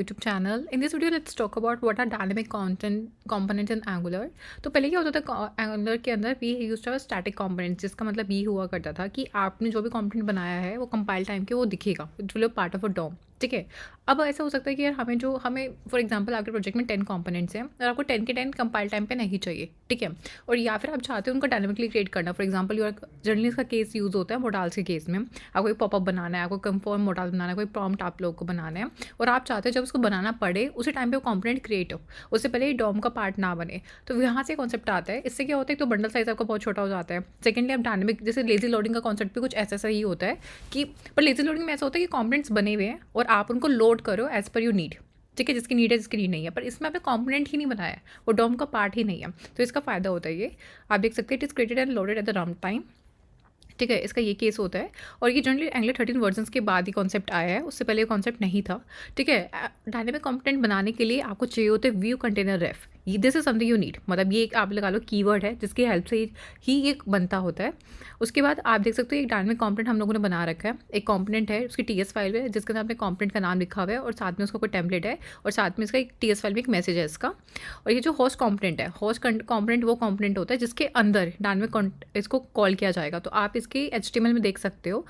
YouTube channel. In this video, let's talk about what are dynamic content components in Angular. तो पहले क्या होता था Angular के अंदर we used to have static components, जिसका मतलब ये हुआ करता था कि आपने जो भी कंपोनेंट बनाया है वो कंपाइल टाइम के वो दिखेगा, it will part of a DOM. ठीक है. अब ऐसा हो सकता है कि यार हमें फॉर एग्जांपल आपके प्रोजेक्ट में 10 कंपोनेंट्स हैं और आपको 10 के 10 कंपाइल टाइम पे नहीं चाहिए. ठीक है. और या फिर आप चाहते हो उनको डायनामिकली क्रिएट करना. फॉर एग्जांपल जनरली इसका केस यूज़ होता है मोडाल्स के केस में. आपको एक पॉपअप बनाना है, आपको कंफर्म मोडाल बनाना है, कोई प्रॉम्प्ट आप लोगों को बनाना है और आप चाहते हो जब उसको बनाना पड़े उसी टाइम पे वो कंपोनेंट क्रिएट हो, उससे पहले ही डॉम का पार्ट ना बने. तो यहाँ से कॉन्सेप्ट आता है. इससे क्या होता है, तो बंडल साइज आपका बहुत छोटा हो जाता है. सेकेंडली आप डायनामिक, जैसे लेजी लोडिंग का कॉन्सेप्ट भी कुछ ऐसा ही होता है कि, पर लेजी लोडिंग में ऐसा होता है कि कंपोनेंट्स बने हुए हैं और आप उनको लोड करो एज पर यू नीड. ठीक है, जिसकी नीड है जिसकी नीड नहीं है. पर इसमें आपने कंपोनेंट ही नहीं बनाया है, वो डॉम का पार्ट ही नहीं है. तो इसका फ़ायदा होता है ये. आप देख सकते हैं, it is created and loaded at the run time. ठीक है, इसका ये केस होता है. और ये जनरली एंगुलर 13 वर्जन्स के बाद ही कॉन्सेप्ट आया है, उससे पहले ये कॉन्सेप्ट नहीं था. ठीक है. डायनेमिक कंपोनेंट बनाने के लिए आपको चाहिए होते view container ref. This is something you need, मतलब ये एक आप लगा लो कीवर्ड है जिसकी हेल्प से ही ये बनता होता है. उसके बाद आप देख सकते हो एक डायनेमिक कंपोनेंट हम लोगों ने बना रखा है. एक कंपोनेंट है, उसकी TS फाइल है जिसके अंदर अपने कंपोनेंट का नाम लिखा हुआ है और साथ में उसका कोई टेम्पलेट है और साथ में इसका एक TS फाइल में एक मैसेज है इसका. और ये जो होस्ट कंपोनेंट है, होस्ट कंपोनेंट वो कंपोनेंट होता है जिसके अंदर डायनेमिक इसको कॉल किया जाएगा. तो आप इसके HTML में देख सकते हो,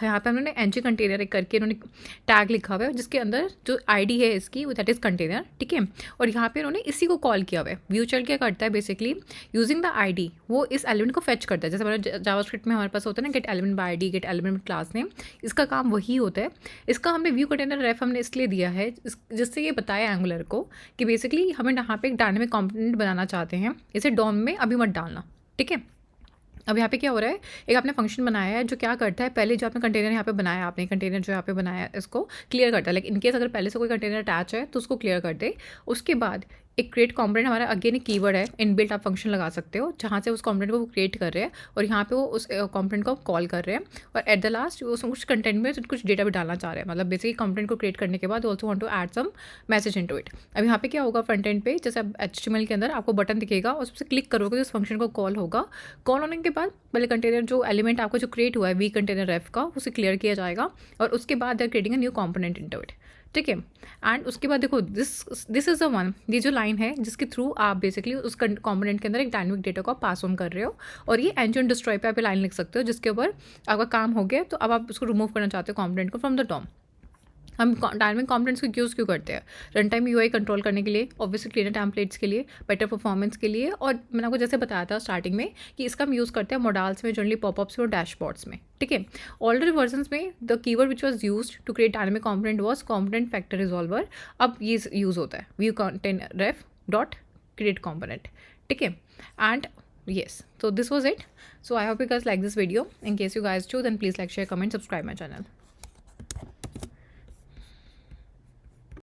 यहाँ पे उन्होंने NG कंटेनर करके उन्होंने टैग लिखा हुआ है जिसके अंदर जो ID है इसकी वो दैट इज़ कंटेनर. ठीक है. और यहाँ पे उन्होंने इसी को कॉल किया हुआ है. व्यू चाइल्ड क्या करता है बेसिकली, यूजिंग द ID वो इस एलिमेंट को फेच करता है. जैसे हमारे जावास्क्रिप्ट में हमारे पास होता है ना, gate element by ID, gate element class name. इसका काम वही होता है. इसका हमने व्यू कंटेनर रेफ हमने इसलिए दिया है जिससे ये बताया एंगुलर को कि बेसिकली हमें यहाँ पे एक डायनेमिक कंपोनेंट बनाना चाहते हैं, इसे डॉम में अभी मत डालना. ठीक है. अब यहाँ पे क्या हो रहा है, एक आपने फंक्शन बनाया है जो क्या करता है, पहले जो आपने कंटेनर यहाँ पे बनाया, आपने कंटेनर जो यहाँ पे बनाया इसको क्लियर करता है. लेकिन इनकेस अगर पहले से कोई कंटेनर अटैच है तो उसको क्लियर कर दे. उसके बाद एक क्रिएट कंपोनेंट हमारा अगेन एक कीवर्ड है, इनबिल्ट आप फंक्शन लगा सकते हो जहाँ से उस कंपोनेंट को वो क्रिएट कर रहे हैं और यहाँ पे वो उस कंपोनेंट को कॉल कर रहे हैं. और एट द लास्ट वो कुछ कंटेंट में कुछ डेटा भी डालना चाह रहे हैं. मतलब बेसिकली कंपोनेंट को क्रिएट करने के बाद also want to add some message into it. अब यहाँ पे क्या होगा, फ्रंट एंड पे जैसे HTML के अंदर आपको बटन दिखेगा और उससे क्लिक करोगे तो इस फंक्शन को कॉल होगा. कॉल होने के बाद पहले कंटेनर जो एलिमेंट आपको जो क्रिएट हुआ है वी कंटेनर रेफ का, उसे क्लियर किया जाएगा और उसके बाद they are creating a new component into it. ठीक है. एंड उसके बाद देखो दिस इज़ द वन, ये जो लाइन है जिसके थ्रू आप बेसिकली उस कंपोनेंट के अंदर एक डायनेमिक डेटा को पास ऑन कर रहे हो. और ये एंड डिस्ट्रॉय पे आप लाइन लिख सकते हो जिसके ऊपर आपका काम हो गया. तो अब आप उसको रिमूव करना चाहते हो कंपोनेंट को फ्रॉम द डॉम. हम डायनेमिक कंपोनेंट्स को यूज़ क्यों करते हैं, रन टाइम UI कंट्रोल करने के लिए, ऑब्वियसली क्लीनर टेम्पलेट्स के लिए, बेटर परफॉर्मेंस के लिए. और मैंने आपको जैसे बताया था स्टार्टिंग में कि इसका हम यूज़ करते हैं मॉडल्स में, जनरली पॉपअप्स में और डैशबोर्ड्स में. ठीक है. ऑलरेडी वर्जन्स में the keyword which was use to create dynamic component was component factor resolver. अब ये यूज़ होता है view container ref dot create component. ठीक है. And yes, so this was it. So I hope you guys like this video. In case you guys do, then please like, share, comment, subscribe my channel.